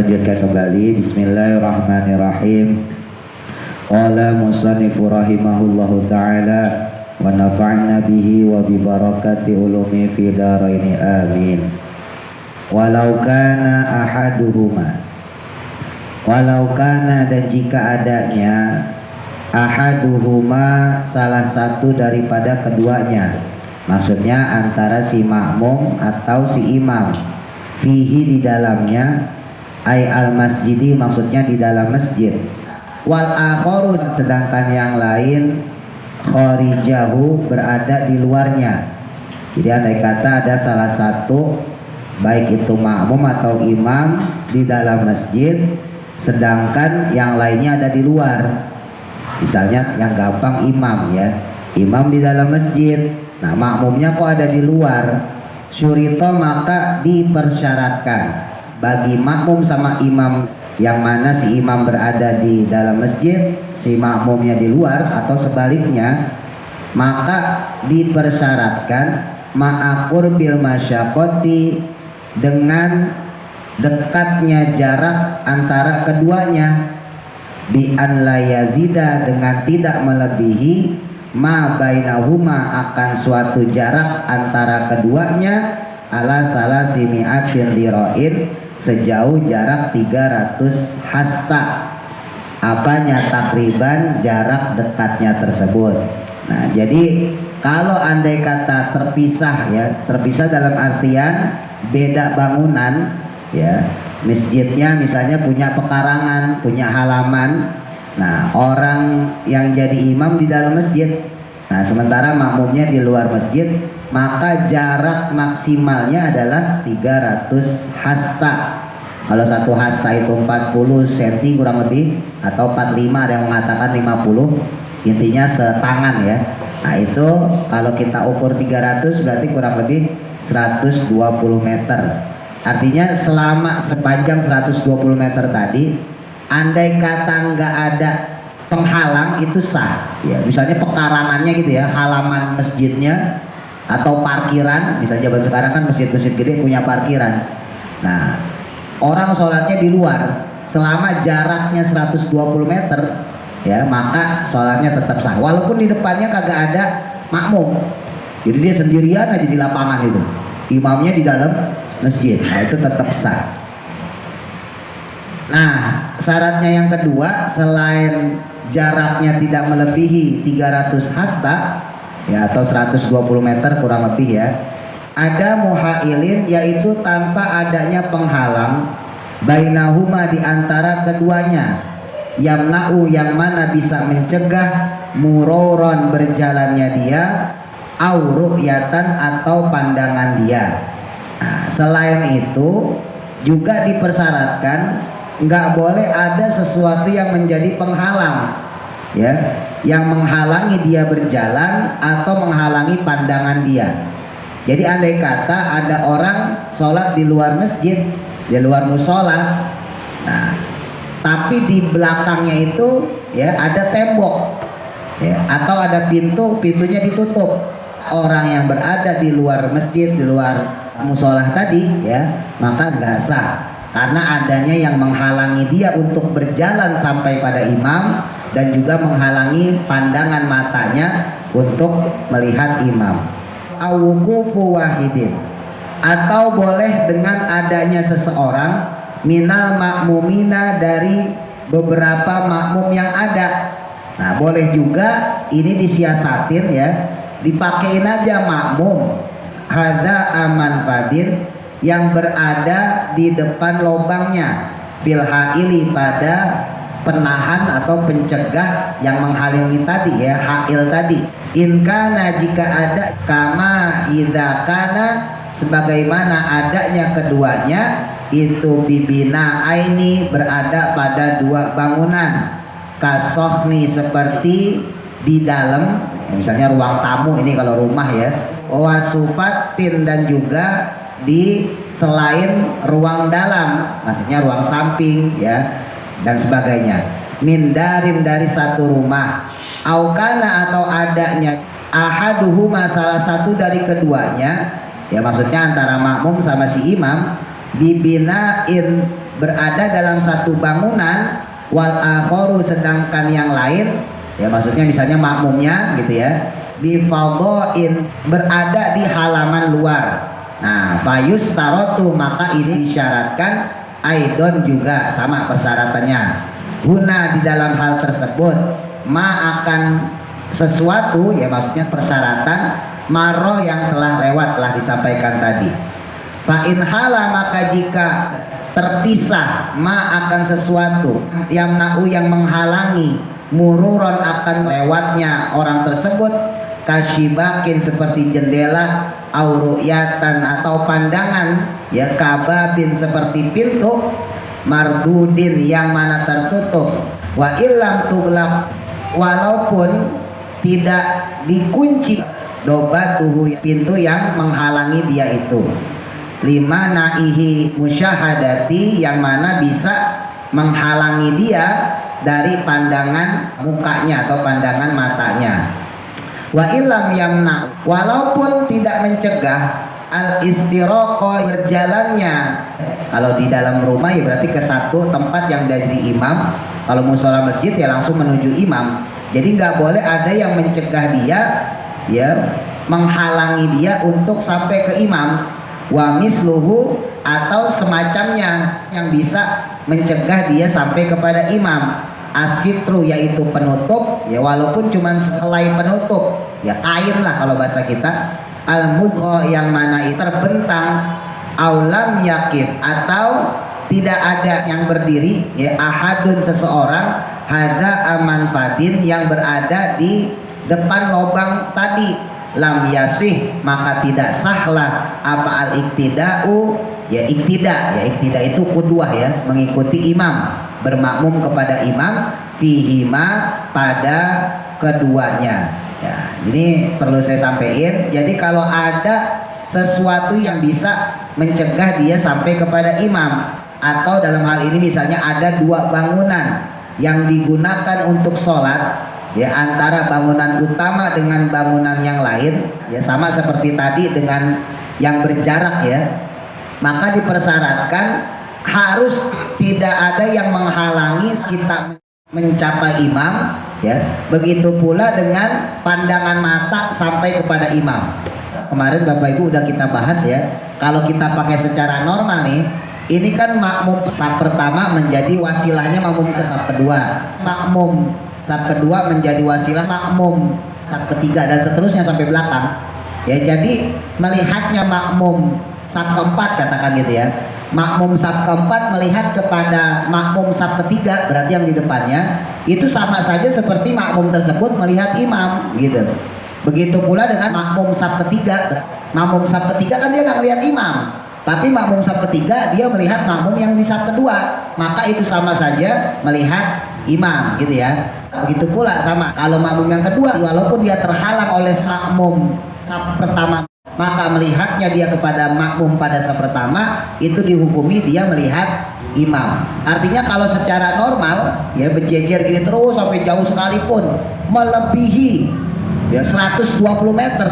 lanjutkan kembali. Bismillahirrahmanirrahim. Qala musannifu rahimahullahu ta'ala wa nafa'na bihi wa bi barakati ulumi fi daraini amin. Walau kana dan jika adanya ahaduhuma salah satu daripada keduanya, maksudnya antara si makmum atau si imam, fihi di dalamnya, ay al masjidi maksudnya di dalam masjid, wal akharu sedangkan yang lain kharijahu berada di luarnya. Jadi andai kata ada salah satu baik itu makmum atau imam di dalam masjid, sedangkan yang lainnya ada di luar. Misalnya yang gampang imam ya, imam di dalam masjid, nah makmumnya kok ada di luar. Syurito maka dipersyaratkan bagi makmum sama imam, yang mana si imam berada di dalam masjid, si makmumnya di luar, atau sebaliknya, maka dipersyaratkan ma'akur bil masyaqoti, dengan dekatnya jarak antara keduanya, bi an la yazida, dengan tidak melebihi ma bainahuma, akan suatu jarak antara keduanya, ala salasi mi'atin dira'in, sejauh jarak 300 hasta. Apanya takriban jarak dekatnya tersebut. Nah, jadi kalau andai kata terpisah ya, terpisah dalam artian beda bangunan ya, masjidnya misalnya punya pekarangan, punya halaman. Nah, orang yang jadi imam di dalam masjid, nah sementara makmumnya di luar masjid, maka jarak maksimalnya adalah 300 hasta. Kalau satu hasta itu 40 cm kurang lebih, atau 45, ada yang mengatakan 50, intinya setangan ya. Nah itu kalau kita ukur 300 berarti kurang lebih 120 meter. Artinya selama sepanjang 120 meter tadi, andai kata nggak ada penghalang itu sah ya. Misalnya pekarangannya gitu ya, halaman masjidnya atau parkiran, misalnya zaman sekarang kan masjid-masjid gede punya parkiran. Nah, orang sholatnya di luar, selama jaraknya 120 meter ya, maka sholatnya tetap sah. Walaupun di depannya kagak ada makmum, jadi dia sendirian aja di lapangan itu, imamnya di dalam masjid, nah itu tetap sah. Nah, syaratnya yang kedua, selain jaraknya tidak melebihi 300 hasta ya, atau 120 meter kurang lebih ya, ada muhailin, yaitu tanpa adanya penghalang, bainahuma di antara keduanya, yamna'u yang mana bisa mencegah, muroron berjalannya dia, au ru'yatan atau pandangan dia. Nah, selain itu juga dipersyaratkan nggak boleh ada sesuatu yang menjadi penghalang ya, yang menghalangi dia berjalan atau menghalangi pandangan dia. Jadi andai kata ada orang sholat di luar masjid, di luar musola, nah tapi di belakangnya itu ya ada tembok ya, atau ada pintu, pintunya ditutup, orang yang berada di luar masjid, di luar musola tadi ya, maka nggak sah karena adanya yang menghalangi dia untuk berjalan sampai pada imam, dan juga menghalangi pandangan matanya untuk melihat imam. Awukufu wahidin, atau boleh dengan adanya seseorang, minal makmumina, dari beberapa makmum yang ada. Nah boleh juga ini disiasatin ya, dipakein aja makmum hadza aman fadin, yang berada di depan lobangnya, fil haili, pada penahan atau pencegah yang menghalangi tadi ya, hail tadi. Inkana jika ada, kama idza kana, sebagaimana adanya keduanya itu, bibina aini, berada pada dua bangunan, kasohni, seperti di dalam ya, misalnya ruang tamu ini kalau rumah ya, wasufatin, dan juga di selain ruang dalam, maksudnya ruang samping ya, dan sebagainya. Mindarin, dari satu rumah, aukana, atau adanya, ahaduhuma, salah satu dari keduanya ya, maksudnya antara makmum sama si imam, dibinain, berada dalam satu bangunan, wal akharu sedangkan yang lain, ya maksudnya misalnya makmumnya gitu ya, di fadhain berada di halaman luar. Nah, fayus tarotu maka ini disyaratkan aidon juga sama persyaratannya. Guna di dalam hal tersebut ma akan sesuatu, ya maksudnya persyaratan maro yang telah lewat telah disampaikan tadi. Fa in hala maka jika terpisah ma akan sesuatu yang menghalangi mururon akan lewatnya orang tersebut, kasyibakin seperti jendela, auru'yatan atau pandangan, ya kababin seperti pintu, mardudin yang mana tertutup, wa illam tuglab walaupun tidak dikunci, dobatuhu pintu yang menghalangi dia itu, lima naihi musyahadati yang mana bisa menghalangi dia dari pandangan mukanya atau pandangan matanya. Wa illam yamna walaupun tidak mencegah al istiraqah berjalannya. Kalau di dalam rumah ya berarti ke satu tempat yang dari imam. Kalau musola masjid ya langsung menuju imam. Jadi nggak boleh ada yang mencegah dia, ya menghalangi dia untuk sampai ke imam. Wa misluhu atau semacamnya yang bisa mencegah dia sampai kepada imam. Asitru yaitu penutup, ya walaupun cuma selai penutup, ya kain lah kalau bahasa kita. Al-muzgha yang mana terbentang, aulam yakif atau tidak ada yang berdiri, ya ahadun seseorang, hada aman fadin yang berada di depan lubang tadi, lam yasih maka tidak sahlah apa al iktidau, ya iktida itu qudwah, ya mengikuti imam, bermakmum kepada imam, fihima pada keduanya. Ya, ini perlu saya sampaikan. Jadi kalau ada sesuatu yang bisa mencegah dia sampai kepada imam, atau dalam hal ini misalnya ada dua bangunan yang digunakan untuk sholat, ya antara bangunan utama dengan bangunan yang lain, ya sama seperti tadi dengan yang berjarak, ya maka dipersyaratkan harus tidak ada yang menghalangi kita mencapai imam, ya begitu pula dengan pandangan mata sampai kepada imam. Kemarin Bapak Ibu udah kita bahas, ya kalau kita pakai secara normal nih, ini kan makmum saf pertama menjadi wasilahnya makmum ke saf kedua, makmum saf kedua menjadi wasilah makmum saf ketiga dan seterusnya sampai belakang, ya jadi melihatnya makmum saf keempat katakan gitu, ya makmum saf keempat melihat kepada makmum saf ketiga, berarti yang di depannya itu sama saja seperti makmum tersebut melihat imam gitu. Begitu pula dengan makmum saf ketiga, makmum saf ketiga kan dia nggak melihat imam, tapi makmum saf ketiga dia melihat makmum yang di saf kedua, maka itu sama saja melihat imam gitu, ya. Begitu pula sama kalau makmum yang kedua, walaupun dia terhalang oleh makmum saf pertama, maka melihatnya dia kepada makmum pada saf pertama itu dihukumi dia melihat imam. Artinya kalau secara normal, ya berjejer gini terus sampai jauh sekalipun, melebihi ya 120 meter,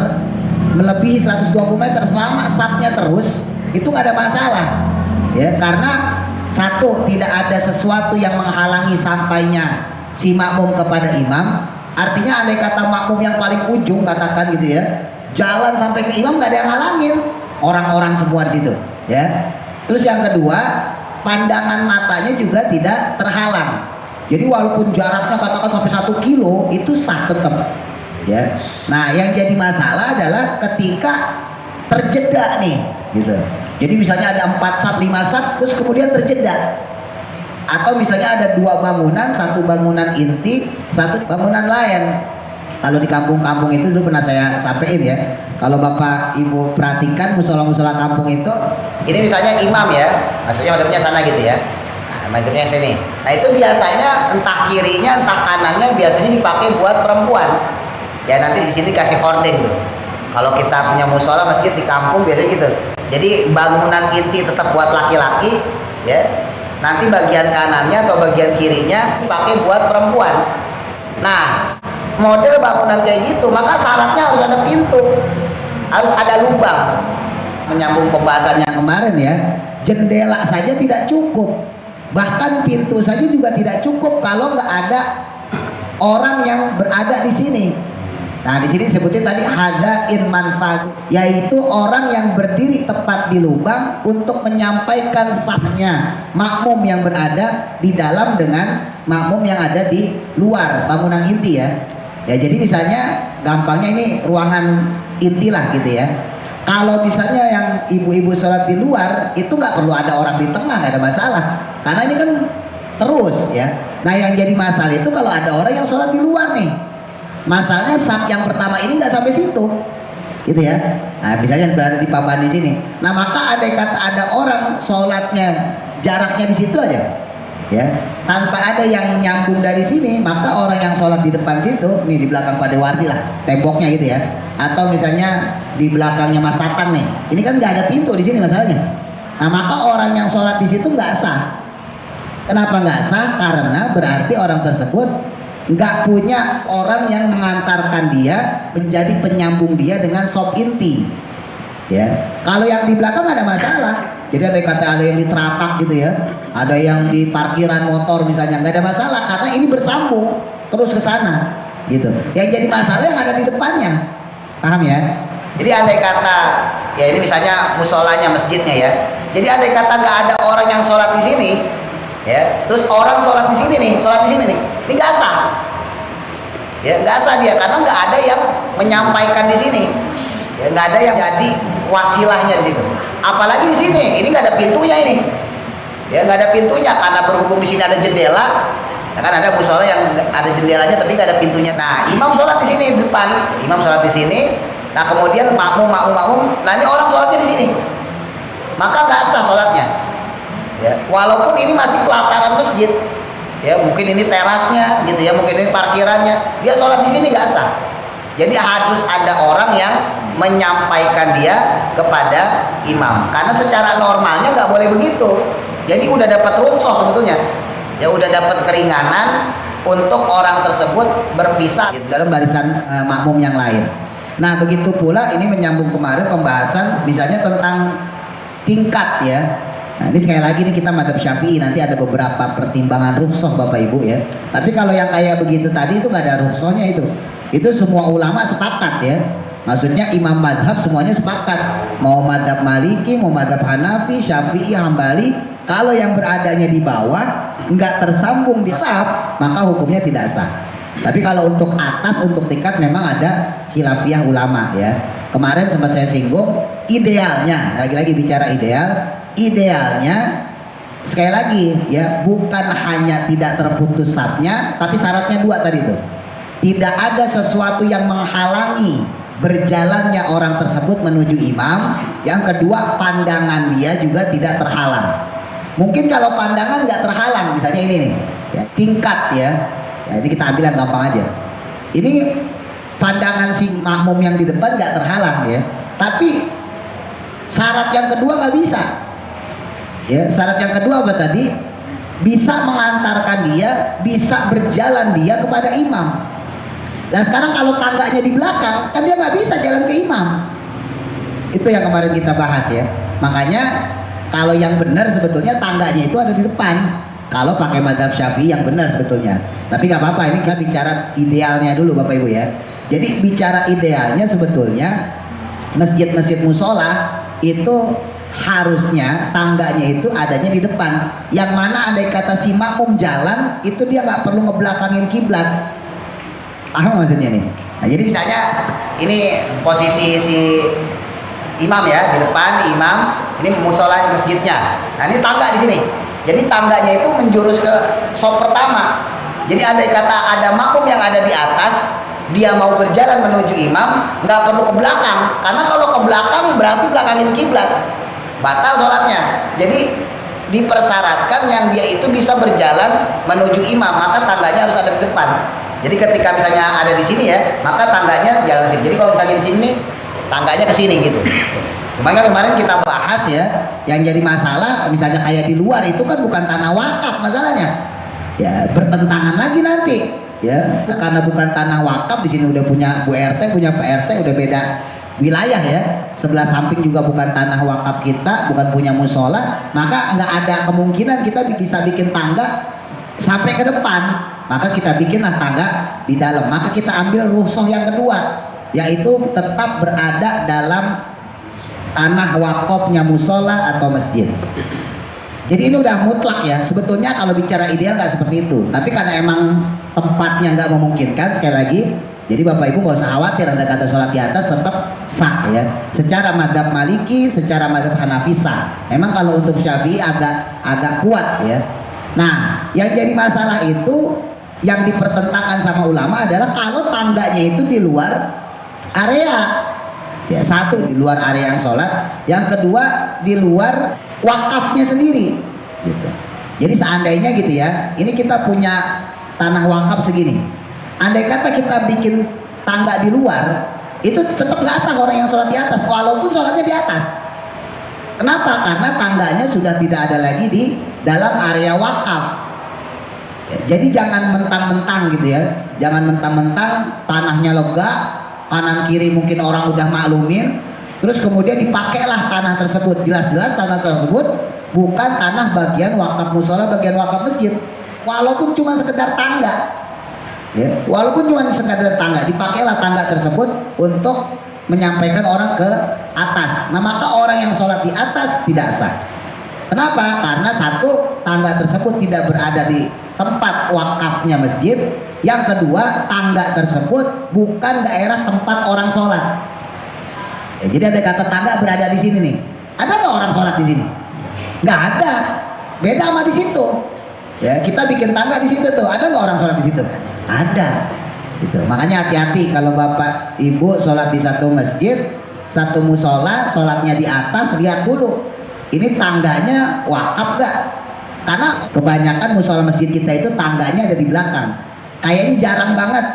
melebihi 120 meter selama safnya terus, itu nggak ada masalah, ya karena satu tidak ada sesuatu yang menghalangi sampainya si makmum kepada imam. Artinya andai kata makmum yang paling ujung katakan gitu, ya jalan sampai ke imam nggak ada yang halangin, orang-orang semua di situ, ya. Terus yang kedua, pandangan matanya juga tidak terhalang. Jadi walaupun jaraknya katakan sampai 1 kilo itu sah tetap, ya. Nah yang jadi masalah adalah ketika terjeda nih, gitu. Jadi misalnya ada 4 saf, 5 saf, terus kemudian terjeda. Atau misalnya ada 2 bangunan, satu bangunan inti, satu bangunan lain. Kalau di kampung-kampung itu dulu pernah saya sampaikan, ya. Kalau Bapak Ibu perhatikan musola-musola kampung itu, ini misalnya imam, ya, maksudnya madhabnya sana gitu, ya. Nah, madhabnya yang sini. Nah itu biasanya entah kirinya, entah kanannya biasanya dipakai buat perempuan. Ya nanti di sini kasih hording tuh. Kalau kita punya musola masjid di kampung biasanya gitu. Jadi bangunan inti tetap buat laki-laki, ya. Nanti bagian kanannya atau bagian kirinya dipakai buat perempuan. Nah, model bangunan kayak gitu, maka syaratnya harus ada pintu, harus ada lubang. Menyambung pembahasan yang kemarin, ya. Jendela saja tidak cukup, bahkan pintu saja juga tidak cukup kalau nggak ada orang yang berada di sini. Nah, di sini sebutin tadi hadain manfaat, yaitu orang yang berdiri tepat di lubang untuk menyampaikan sahnya makmum yang berada di dalam dengan makmum yang ada di luar bangunan inti ya. Ya, jadi misalnya gampangnya ini ruangan inti lah gitu ya. Kalau misalnya yang ibu-ibu sholat di luar itu nggak perlu ada orang di tengah, nggak ada masalah, karena ini kan terus ya. Nah, yang jadi masalah itu kalau ada orang yang sholat di luar nih. Masalahnya saf yang pertama ini nggak sampai situ, gitu ya. Nah, misalnya berada di papan di sini. Nah, maka andai kata ada orang sholatnya jaraknya di situ aja, ya, tanpa ada yang nyambung dari sini, maka orang yang sholat di depan situ, nih di belakang Pak Dewardi lah, temboknya gitu ya, atau misalnya di belakangnya Mas Tatang nih, ini kan nggak ada pintu di sini masalahnya. Nah, maka orang yang sholat di situ nggak sah. Kenapa nggak sah? Karena berarti orang tersebut nggak punya orang yang mengantarkan dia menjadi penyambung dia dengan sop inti ya. Kalau yang di belakang ada masalah, jadi ada yang di teratak gitu ya, ada yang di parkiran motor misalnya, nggak ada masalah karena ini bersambung terus ke sana gitu. Yang jadi masalah yang ada di depannya, paham ya? Jadi andai kata ya ini misalnya musolanya masjidnya ya, jadi andai kata nggak ada orang yang sholat di sini ya, terus orang sholat di sini nih, sholat di sini nih, ini nggak sah, ya nggak sah dia karena nggak ada yang menyampaikan di sini, ya nggak ada yang jadi wasilahnya di situ. Apalagi di sini, ini nggak ada pintunya ini, ya nggak ada pintunya karena berhubung di sini ada jendela, ya kan ada musola yang ada jendelanya tapi nggak ada pintunya. Nah, imam sholat di sini di depan, imam sholat di sini, nah kemudian makmum, nah ini orang sholatnya di sini, maka nggak sah sholatnya. Ya, walaupun ini masih pelataran masjid, ya mungkin ini terasnya, gitu ya, mungkin ini parkirannya, dia sholat di sini nggak sah. Jadi harus ada orang yang menyampaikan dia kepada imam, karena secara normalnya nggak boleh begitu. Jadi udah dapat rukhsah sebetulnya, ya udah dapat keringanan untuk orang tersebut berpisah gitu, dalam barisan makmum yang lain. Nah, begitu pula ini menyambung kemarin pembahasan misalnya tentang tingkat ya. Nah, ini sekali lagi nih kita madzhab Syafi'i, nanti ada beberapa pertimbangan rukhsah Bapak Ibu ya. Tapi kalau yang kayak begitu tadi itu nggak ada rukhsahnya itu. Itu semua ulama sepakat ya. Maksudnya imam madhab semuanya sepakat. Mau madhab Maliki, mau madhab Hanafi, Syafi'i, Hambali, kalau yang beradanya di bawah nggak tersambung di saf, maka hukumnya tidak sah. Tapi kalau untuk atas, untuk tingkat memang ada khilafiyah ulama ya. Kemarin sempat saya singgung, idealnya, lagi-lagi bicara idealnya sekali lagi ya, bukan hanya tidak terputus safnya, tapi syaratnya dua tadi tuh. Tidak ada sesuatu yang menghalangi berjalannya orang tersebut menuju imam. Yang kedua, pandangan dia juga tidak terhalang. Mungkin kalau pandangan nggak terhalang, misalnya ini nih ya, tingkat ya. Ya, ini kita ambil yang gampang aja. Ini pandangan si makmum yang di depan nggak terhalang ya. Tapi syarat yang kedua nggak bisa. Ya, syarat yang kedua apa tadi? Bisa mengantarkan dia, bisa berjalan dia kepada imam. Nah sekarang kalau tangganya di belakang, kan dia nggak bisa jalan ke imam. Itu yang kemarin kita bahas ya. Makanya kalau yang benar sebetulnya tangganya itu ada di depan. Kalau pakai madzhab Syafi'i yang benar sebetulnya. Tapi nggak apa-apa, ini kita bicara idealnya dulu Bapak Ibu ya. Jadi bicara idealnya sebetulnya masjid-masjid musola itu harusnya tangganya itu adanya di depan. Yang mana andai kata si makmum jalan, itu dia nggak perlu ngebelakangin kiblat. Paham maksudnya nih? Nah, jadi misalnya ini posisi si imam ya, di depan imam, ini musola masjidnya. Nah ini tangga di sini. Jadi tangganya itu menjurus ke sop pertama. Jadi andai kata ada makmum yang ada di atas, dia mau berjalan menuju imam, nggak perlu ke belakang. Karena kalau ke belakang berarti belakangin kiblat, batal sholatnya. Jadi dipersyaratkan yang dia itu bisa berjalan menuju imam, maka tangganya harus ada di depan. Jadi ketika misalnya ada di sini ya, maka tangganya jalan sini. Jadi kalau misalnya di sini, tangganya ke sini gitu. Makanya kemarin kita bahas ya, yang jadi masalah misalnya kayak di luar itu kan bukan tanah wakaf masalahnya. Ya bertentangan lagi nanti. Ya, karena bukan tanah wakaf, di sini udah punya Bu RT, punya Pak RT, udah beda wilayah ya, sebelah samping juga bukan tanah wakaf kita, bukan punya musola, maka nggak ada kemungkinan kita bisa bikin tangga sampai ke depan, maka kita bikinlah tangga di dalam. Maka kita ambil rukhsah yang kedua, yaitu tetap berada dalam tanah wakafnya musola atau masjid. Jadi ini udah mutlak ya. Sebetulnya kalau bicara ideal nggak seperti itu, tapi karena emang tempatnya nggak memungkinkan, sekali lagi, jadi Bapak Ibu nggak usah khawatir Anda kata sholat di atas tetap sah ya. Secara mazhab Maliki, secara mazhab Hanafi sah. Emang kalau untuk Syafi'i agak kuat ya. Nah, yang jadi masalah itu yang dipertentangkan sama ulama adalah kalau tangganya itu di luar area. Ya, satu di luar area yang sholat, yang kedua di luar wakafnya sendiri gitu. Jadi seandainya gitu ya, ini kita punya tanah wakaf segini, andai kata kita bikin tangga di luar, itu tetap nggak sah orang yang sholat di atas walaupun sholatnya di atas. Kenapa? Karena tangganya sudah tidak ada lagi di dalam area wakaf. Ya, jadi jangan mentang-mentang gitu ya, jangan mentang-mentang tanahnya lega, kanan kiri mungkin orang udah maklumin, terus kemudian dipakailah tanah tersebut. Jelas-jelas tanah tersebut bukan tanah bagian wakaf musola, bagian wakaf masjid, walaupun cuma sekedar tangga ya, walaupun cuma sekedar tangga, dipakailah tangga tersebut untuk menyampaikan orang ke atas. Nah, maka orang yang sholat di atas tidak sah. Kenapa? Karena satu, tangga tersebut tidak berada di tempat wakafnya masjid. Yang kedua, tangga tersebut bukan daerah tempat orang sholat. Ya, jadi ada kata tangga berada di sini nih. Ada nggak orang sholat di sini? Nggak ada. Beda sama di situ. Ya, kita bikin tangga di situ tuh. Ada nggak orang sholat di situ? Ada. Gitu. Makanya hati-hati kalau Bapak Ibu sholat di satu masjid, satu musola, sholatnya di atas, lihat dulu. Ini tangganya wakaf nggak? Karena kebanyakan musola masjid kita itu tangganya ada di belakang. Kayaknya jarang banget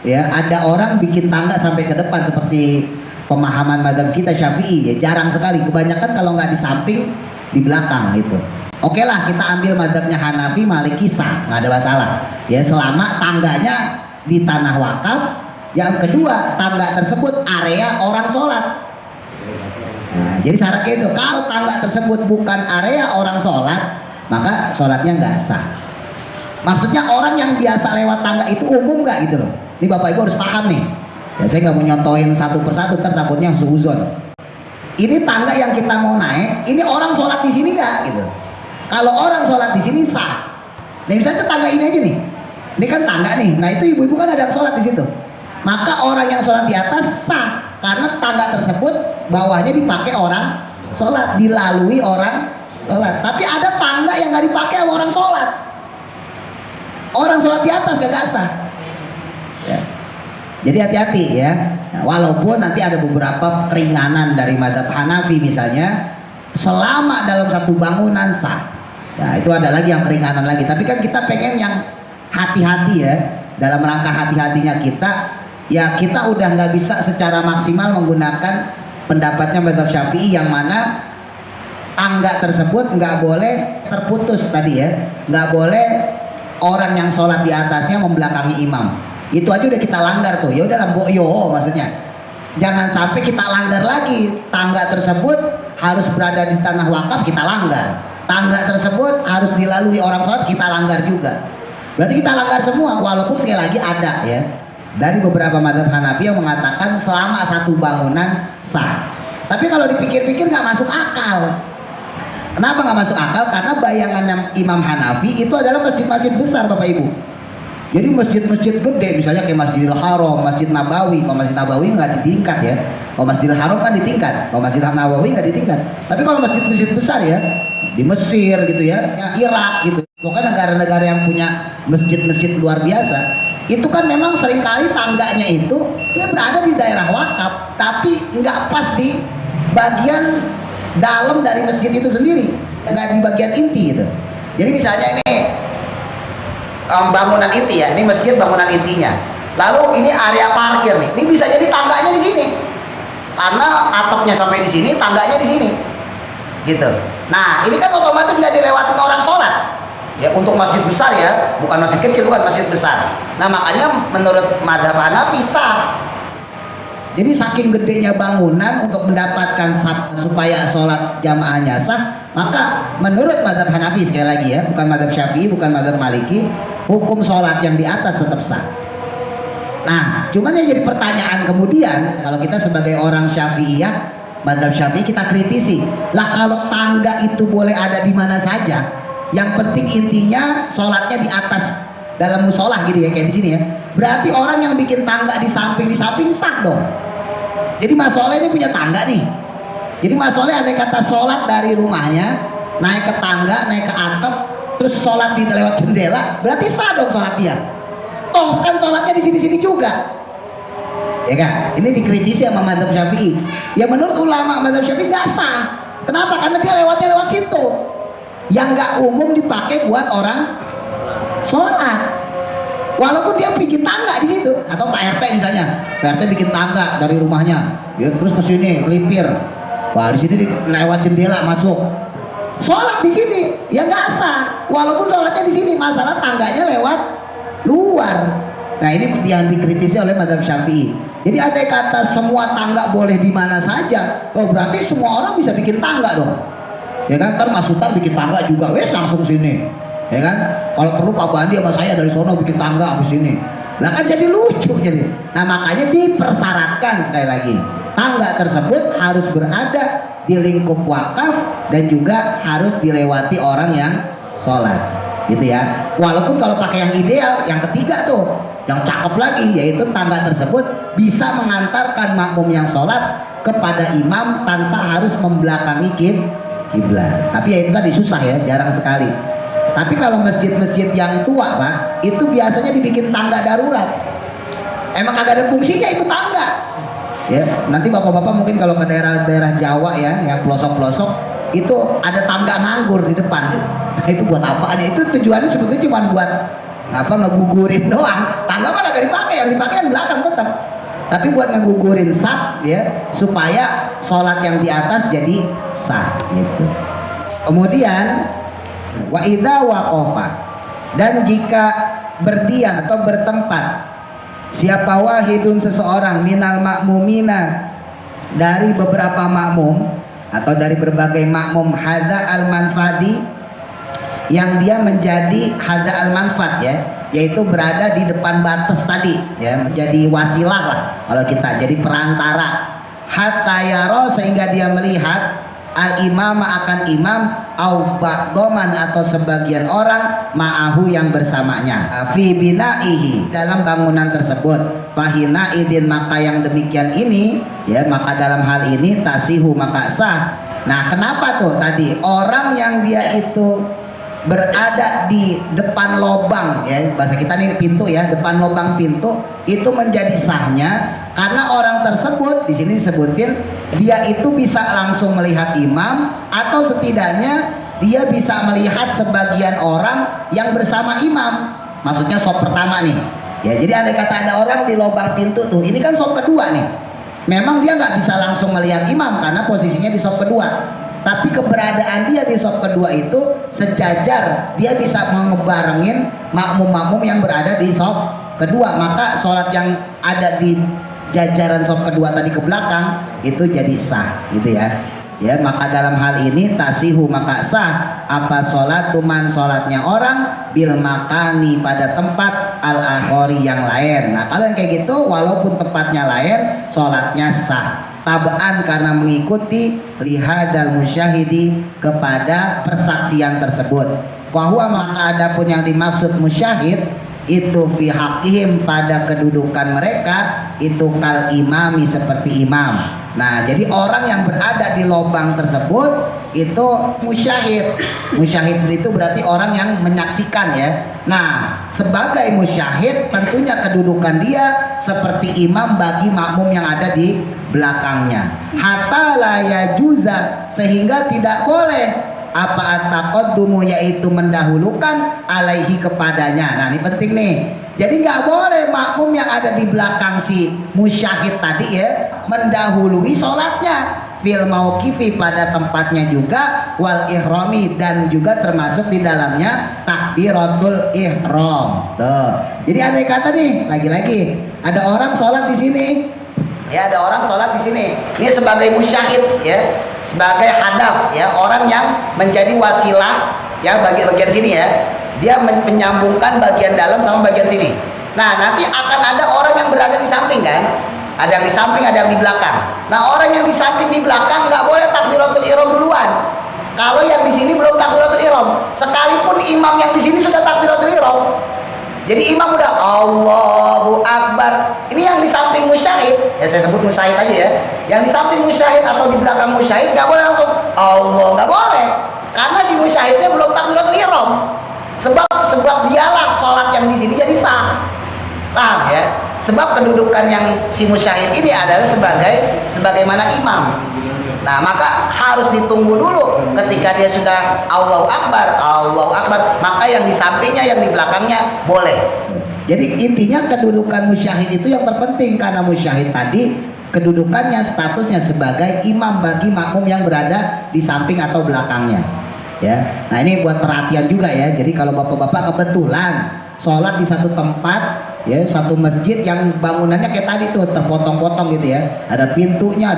ya ada orang bikin tangga sampai ke depan seperti pemahaman mazhab kita Syafi'i ya, jarang sekali. Kebanyakan kalau nggak di samping, di belakang gitu. Oke lah, kita ambil mazhabnya Hanafi, Maliki sah, nggak ada masalah ya, selama tangganya di tanah wakaf. Yang kedua, tangga tersebut area orang sholat. Nah, jadi syaratnya itu, kalau tangga tersebut bukan area orang sholat, maka sholatnya nggak sah. Maksudnya orang yang biasa lewat tangga itu umum nggak gitu loh. Ini Bapak Ibu harus paham nih. Ya, saya nggak mau nyontohin satu persatu, takutnya suuzon. Ini tangga yang kita mau naik, ini orang sholat di sini nggak gitu. Kalau orang sholat di sini sah. Nah, misalnya tangga ini aja nih. Ini kan tangga nih. Nah, itu ibu-ibu kan ada yang sholat di situ. Maka orang yang sholat di atas sah karena tangga tersebut bawahnya dipakai orang sholat, dilalui orang sholat. Tapi ada tangga yang nggak dipakai sama orang sholat. Orang sholat di atas gak sah ya. Jadi hati-hati ya. Nah, walaupun nanti ada beberapa keringanan dari mazhab Hanafi misalnya, selama dalam satu bangunan sah. Nah, itu ada lagi yang keringanan lagi. Tapi kan kita pengen yang hati-hati ya. Dalam rangka hati-hatinya kita, ya kita udah nggak bisa secara maksimal menggunakan pendapatnya mazhab Syafi'i yang mana tangga tersebut nggak boleh terputus tadi ya, nggak boleh orang yang sholat di atasnya membelakangi imam. Itu aja udah kita langgar tuh. Ya udah lamboyo maksudnya. Jangan sampai kita langgar lagi. Tangga tersebut harus berada di tanah wakaf, kita langgar. Tangga tersebut harus dilalui orang sholat, kita langgar juga. Berarti kita langgar semua. Walaupun sekali lagi ada ya dari beberapa mazhab Hanafi yang mengatakan selama satu bangunan sah. Tapi kalau dipikir-pikir nggak masuk akal. Kenapa nggak masuk akal? Karena bayangan Imam Hanafi itu adalah masjid-masjid besar Bapak Ibu. Jadi masjid-masjid gede misalnya kayak Masjidil Haram, Masjid Nabawi. Kalau Masjid Nabawi nggak ditingkat ya. Kalau Masjidil Haram kan ditingkat. Kalau Masjid Nabawi nggak ditingkat. Tapi kalau masjid-masjid besar ya di Mesir gitu ya, Irak gitu. Pokoknya negara-negara yang punya masjid-masjid luar biasa, itu kan memang seringkali tangganya itu dia berada di daerah wakaf, tapi nggak pas di bagian dalam dari masjid itu sendiri, nggak di bagian inti gitu. Jadi misalnya ini bangunan inti ya, ini masjid bangunan intinya. Lalu ini area parkir nih, ini bisa jadi tangganya di sini, karena atapnya sampai di sini, tangganya di sini, gitu. Nah ini kan otomatis nggak dilewatin orang sholat. Ya untuk masjid besar ya, bukan masjid kecil, bukan masjid besar. Nah makanya menurut mazhab Hanafi sah. Jadi saking gedenya bangunan untuk mendapatkan supaya sholat jamaahnya sah, maka menurut mazhab Hanafi, sekali lagi ya, bukan mazhab Syafi'i, bukan mazhab Maliki, hukum sholat yang di atas tetap sah. Nah, cuman yang jadi pertanyaan kemudian, kalau kita sebagai orang Syafi'iyah, mazhab Syafi'i, kita kritisi, lah kalau tangga itu boleh ada di mana saja, yang penting intinya sholatnya di atas dalam musola gitu ya, kayak di sini ya. Berarti orang yang bikin tangga di samping sah dong. Jadi Mas Soleh ini punya tangga nih. Jadi Mas Soleh andai kata sholat dari rumahnya, naik ke tangga, naik ke atap, terus sholat di lewat jendela, berarti sah dong sholat dia. Toh kan sholatnya di sini-sini juga, ya kan? Ini dikritisi sama mazhab Syafi'i. Ya menurut ulama mazhab Syafi'i nggak sah. Kenapa? Karena dia lewatnya lewat situ, yang nggak umum dipakai buat orang sholat. Walaupun dia bikin tangga di situ, atau Pak RT misalnya, Pak RT bikin tangga dari rumahnya, ya terus ke sini melipir, wah di sini lewat jendela masuk, sholat di sini, ya nggak sah. Walaupun sholatnya di sini, masalah tangganya lewat luar. Nah ini yang dikritisi oleh mazhab Syafi'i. Jadi andai kata semua tangga boleh di mana saja, oh berarti semua orang bisa bikin tangga dong, ya kan? Ntar Mas Sultan bikin tangga juga, wes langsung sini. Ya kan, kalau perlu Pak Bandi sama saya dari sono bikin tangga habis sini. Lah kan jadi lucu jadi. Nah makanya dipersyaratkan sekali lagi, tangga tersebut harus berada di lingkup wakaf dan juga harus dilewati orang yang sholat, gitu ya. Walaupun kalau pakai yang ideal, yang ketiga tuh, yang cakep lagi, yaitu tangga tersebut bisa mengantarkan makmum yang sholat kepada imam tanpa harus membelakangi kiblat. Tapi ya itu tadi susah ya, jarang sekali. Tapi kalau masjid-masjid yang tua Pak, itu biasanya dibikin tangga darurat. Emang kagak ada fungsinya itu tangga. Ya, nanti bapak-bapak mungkin kalau ke daerah-daerah Jawa ya, yang pelosok-pelosok, itu ada tangga nganggur di depan. Nah, itu buat apa? Itu tujuannya sebetulnya cuma buat apa, ngegugurin doang. Tangga mah kagak dipakai, yang dipakai yang belakang tetap. Tapi buat ngegugurin saf ya, supaya sholat yang di atas jadi sah gitu. Kemudian wa idza waqafa, dan jika berdiam atau bertempat siapa wahidun seseorang minal makmumina, dari beberapa makmum atau dari berbagai makmum, hadza al manfadi, yang dia menjadi hadza al manfad ya, yaitu berada di depan batas tadi ya, menjadi wasilah lah kalau kita, jadi perantara, hatta yaro, sehingga dia melihat al imama akan imam, au ba'doman, atau sebagian orang, ma'ahu yang bersamanya, fi binaihi, dalam bangunan tersebut, fahina idin, maka yang demikian ini ya, maka dalam hal ini tasihu, maka sah. Nah kenapa tuh tadi orang yang dia itu berada di depan lobang ya, bahasa kita nih pintu ya, depan lobang pintu, itu menjadi sahnya karena orang tersebut di sini disebutin dia itu bisa langsung melihat imam, atau setidaknya dia bisa melihat sebagian orang yang bersama imam. Maksudnya sop pertama nih ya, jadi andai kata ada orang di lobang pintu tuh, ini kan sop kedua nih, memang dia nggak bisa langsung melihat imam karena posisinya di sop kedua, tapi keberadaan dia di sop kedua itu sejajar, dia bisa mengebarengin makmum-makmum yang berada di sop kedua, maka sholat yang ada di jajaran sop kedua tadi ke belakang itu jadi sah gitu ya. Ya, maka dalam hal ini tasihu, maka sah apa sholat tuman, sholatnya orang bil makani, pada tempat al akhori yang lain. Nah kalau yang kayak gitu, walaupun tempatnya lain, sholatnya sah. Tabaan, karena mengikuti lihadal musyahidi, kepada persaksian tersebut. Bahwa maka adapun yang dimaksud musyahid itu fi haqihim, pada kedudukan mereka itu kal imami, seperti imam. Nah jadi orang yang berada di lubang tersebut itu musyahid. Musyahid itu berarti orang yang menyaksikan ya. Nah sebagai musyahid tentunya kedudukan dia seperti imam bagi makmum yang ada di belakangnya. Hatta la yajuza, sehingga tidak boleh apa at-taqaddumu, yaitu mendahulukan, alaihi, kepadanya. Nah ini penting nih, jadi nggak boleh makmum yang ada di belakang si musyahid tadi ya mendahului sholatnya, fil mauqifi, pada tempatnya juga, wal ihrami, dan juga termasuk di dalamnya takbiratul ihram. Tuh. Jadi andai kata nih, lagi-lagi ada orang sholat di sini Ya, ada orang sholat di sini. Ini sebagai musyahid, ya, sebagai hadaf, ya, orang yang menjadi wasilah, ya, bagian sini, ya. Dia menyambungkan bagian dalam sama bagian sini. Nah, nanti akan ada orang yang berada di samping, kan? Ada yang di samping, ada yang di belakang. Nah, orang yang di samping di belakang nggak boleh takbiratul ihram duluan. Kalau yang di sini belum takbiratul ihram, sekalipun imam yang di sini sudah takbiratul ihram. Jadi imam udah Allahu Akbar. Ini yang di samping musyahid, ya saya sebut musyahid aja ya. Yang di samping musyahid atau di belakang musyahid nggak boleh langsung Allah, nggak boleh. Karena si musyahidnya belum takbiratul ihram. Sebab dialah sholat yang di sini jadi sah. Paham ya? Sebab kedudukan yang si musyahid ini adalah sebagaimana imam. Nah, maka harus ditunggu dulu ketika dia sudah Allahu Akbar, maka yang di sampingnya, yang di belakangnya boleh. Jadi intinya kedudukan musyahid itu yang terpenting, karena musyahid tadi kedudukannya, statusnya sebagai imam bagi makmum yang berada di samping atau belakangnya. Ya. Nah, ini buat perhatian juga ya. Jadi kalau bapak-bapak kebetulan sholat di satu tempat, ya, satu masjid yang bangunannya kayak tadi tuh terpotong-potong gitu ya, ada pintunya,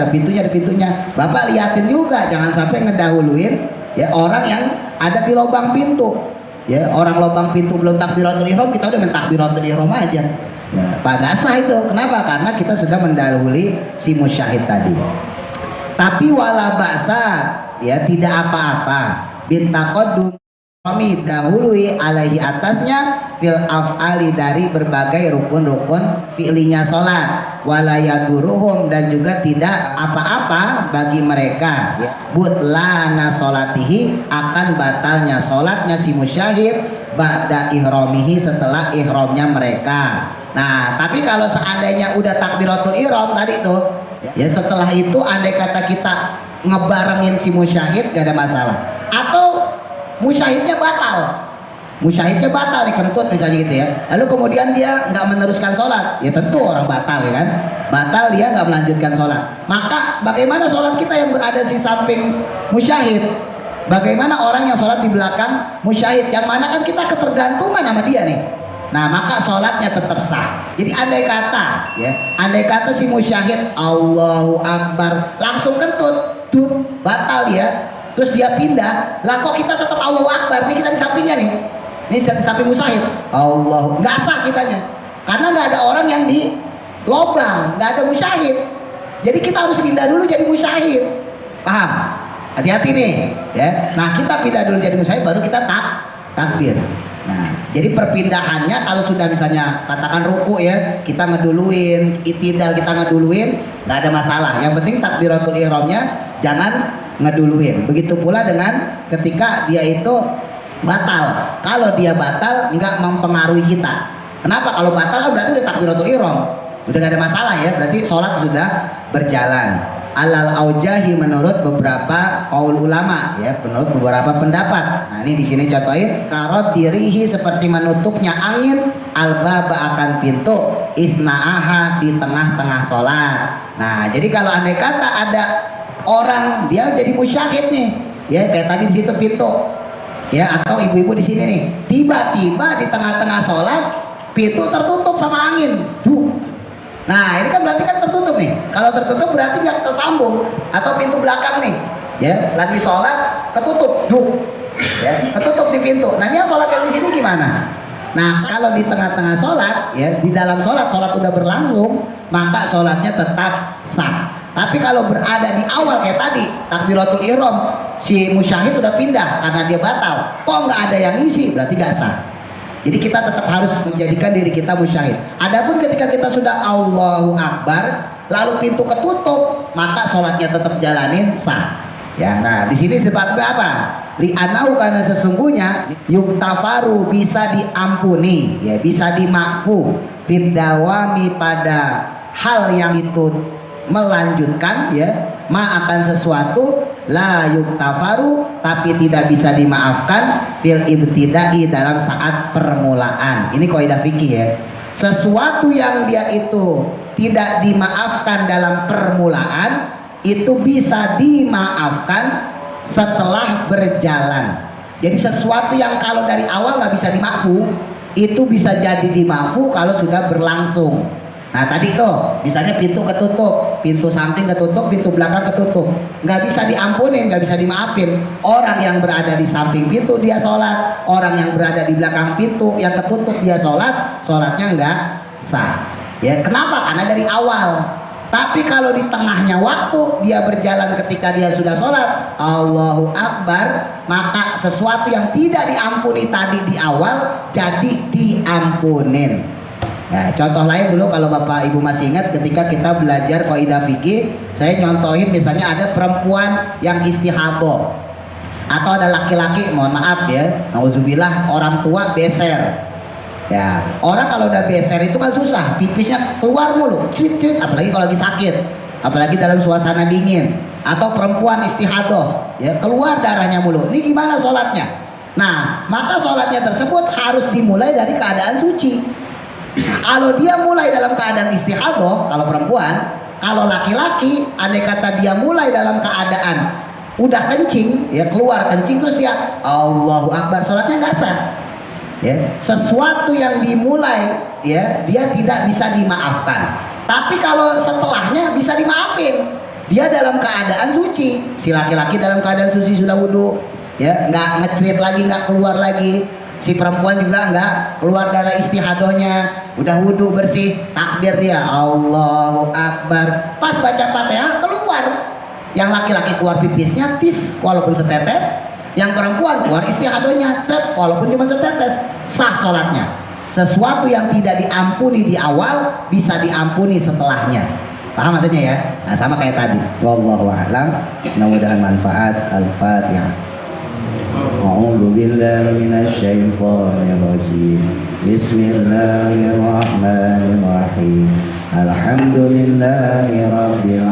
bapak liatin juga, jangan sampai ngedahuluin ya orang yang ada di lubang pintu, ya, orang lubang pintu belum takbiratul ihram, kita udah main takbiratul ihram aja, ya, pada sah itu. Kenapa? Karena kita sudah mendahului si musyahid tadi. Tapi wala ba'sa, ya, tidak apa-apa bintaqaddum, kami dahului alaihi atasnya fil af'ali, dari berbagai rukun-rukun fi'linya sholat, walayaduruhum, dan juga tidak apa-apa bagi mereka, ya, butlana sholatihi, akan batalnya sholatnya si musyahid ba'da ihramihi, setelah ihramnya mereka. Nah, tapi kalau seandainya udah takbiratul ihram tadi tuh, ya, setelah itu andai kata kita ngebarengin si musyahid gak ada masalah. Atau musyahidnya batal nih, kentut misalnya gitu ya, lalu kemudian dia nggak meneruskan sholat, ya tentu orang batal, ya kan, batal, dia nggak melanjutkan sholat. Maka bagaimana sholat kita yang berada di samping musyahid, bagaimana orang yang sholat di belakang musyahid, yang mana kan kita ketergantungan sama dia nih. Nah, maka sholatnya tetap sah. Jadi andai kata si musyahid Allahu Akbar langsung kentut tuh, batal ya. Terus dia pindah, lah kok kita tetap Allahu Akbar, ini kita di sampingnya nih, ini di samping musyahid, Allah, nggak sah kitanya, karena nggak ada orang yang di lobang, nggak ada musyahid. Jadi kita harus pindah dulu jadi musyahid, paham? Hati-hati nih, ya. Nah, kita pindah dulu jadi musyahid, baru kita takbir. Nah, jadi perpindahannya kalau sudah misalnya katakan ruku, ya, kita ngeduluin, itidal kita ngeduluin, nggak ada masalah. Yang penting takbiratul ihramnya jangan ngeduluin. Begitu pula dengan ketika dia itu batal. Kalau dia batal nggak mempengaruhi kita. Kenapa? Kalau batal kan berarti udah takbiratul ihram, udah gak ada masalah, ya, berarti sholat sudah berjalan. Alal aujahi, menurut beberapa qaul ulama, ya, menurut beberapa pendapat. Nah, ini di sini contohin, karot dirihi, seperti menutupnya angin, albaba, akan pintu, isna'aha, di tengah-tengah sholat. Nah, jadi kalau andai kata ada orang dia jadi musyahid nih, ya, kayak tadi di situ pintu, ya, atau ibu-ibu di sini nih, tiba-tiba di tengah-tengah sholat pintu tertutup sama angin, nah ini kan berarti kan tertutup nih. Kalau tertutup berarti nggak tersambung, atau pintu belakang nih, ya, lagi sholat ketutup, ya, ketutup di pintu. Nah, dia sholat yang di sini gimana? Nah, kalau di tengah-tengah sholat, ya, di dalam sholat udah berlangsung, maka sholatnya tetap sah. Tapi kalau berada di awal kayak tadi takbiratul ihram, si musyahid udah pindah karena dia batal, kok nggak ada yang ngisi, berarti nggak sah. Jadi kita tetap harus menjadikan diri kita musyahid. Adapun ketika kita sudah Allahu Akbar lalu pintu ketutup, maka sholatnya tetap jalanin, sah. Ya, nah di sini sebabnya apa? Li'anau, karena sesungguhnya yuktafaru, bisa diampuni, ya, bisa dimakfu, fiddawami, pada hal yang itu melanjutkan, ya, ma, akan sesuatu, la yuktafaru, tapi tidak bisa dimaafkan, fil ibtidai, dalam saat permulaan. Ini kaidah fikih, ya. Sesuatu yang dia itu tidak dimaafkan dalam permulaan, itu bisa dimaafkan setelah berjalan. Jadi sesuatu yang kalau dari awal nggak bisa dimaafkan, itu bisa jadi dimaafkan kalau sudah berlangsung. Nah tadi tuh, misalnya pintu ketutup, pintu samping ketutup, pintu belakang ketutup, nggak bisa diampunin, nggak bisa dimaafin. Orang yang berada di samping pintu dia sholat, orang yang berada di belakang pintu yang ketutup dia sholat, sholatnya nggak sah. Ya kenapa? Karena dari awal. Tapi kalau di tengahnya waktu dia berjalan ketika dia sudah sholat, Allahu Akbar, maka sesuatu yang tidak diampuni tadi di awal jadi diampunin. Nah, contoh lain dulu kalau Bapak Ibu masih ingat ketika kita belajar kaidah fikih, saya nyontohin misalnya ada perempuan yang istihadah atau ada laki-laki, mohon maaf ya, nauzubillah, orang tua beser. Ya, orang kalau udah beser itu kan susah, pipisnya keluar mulu, cuit, apalagi kalau lagi sakit, apalagi dalam suasana dingin, atau perempuan istihadah, ya keluar darahnya mulu. Ini gimana sholatnya? Nah, maka sholatnya tersebut harus dimulai dari keadaan suci. Kalau dia mulai dalam keadaan istihadah, kalau perempuan, kalau laki-laki, andai kata dia mulai dalam keadaan udah kencing, ya keluar kencing terus dia Allahu Akbar, sholatnya nggak sah. Ya, sesuatu yang dimulai, ya dia tidak bisa dimaafkan. Tapi kalau setelahnya bisa dimaafin. Dia dalam keadaan suci, si laki-laki dalam keadaan suci sudah wudhu, ya nggak ngecerit lagi, nggak keluar lagi. Si perempuan juga nggak keluar darah istihadahnya, udah wudhu bersih, takbir dia Allahu Akbar, pas baca Fatihah keluar, yang laki-laki keluar pipisnya tis walaupun setetes, yang perempuan keluar istihadahnya cret walaupun cuma setetes, sah sholatnya. Sesuatu yang tidak diampuni di awal bisa diampuni setelahnya. Paham maksudnya ya? Nah sama kayak tadi. Wallahu a'lam. Mudah-mudahan manfaat. Al-Fatihah. A'udzu billahi minasy syaithanir rajim. Bismillahirrahmanirrahim. Alhamdulillahi rabbil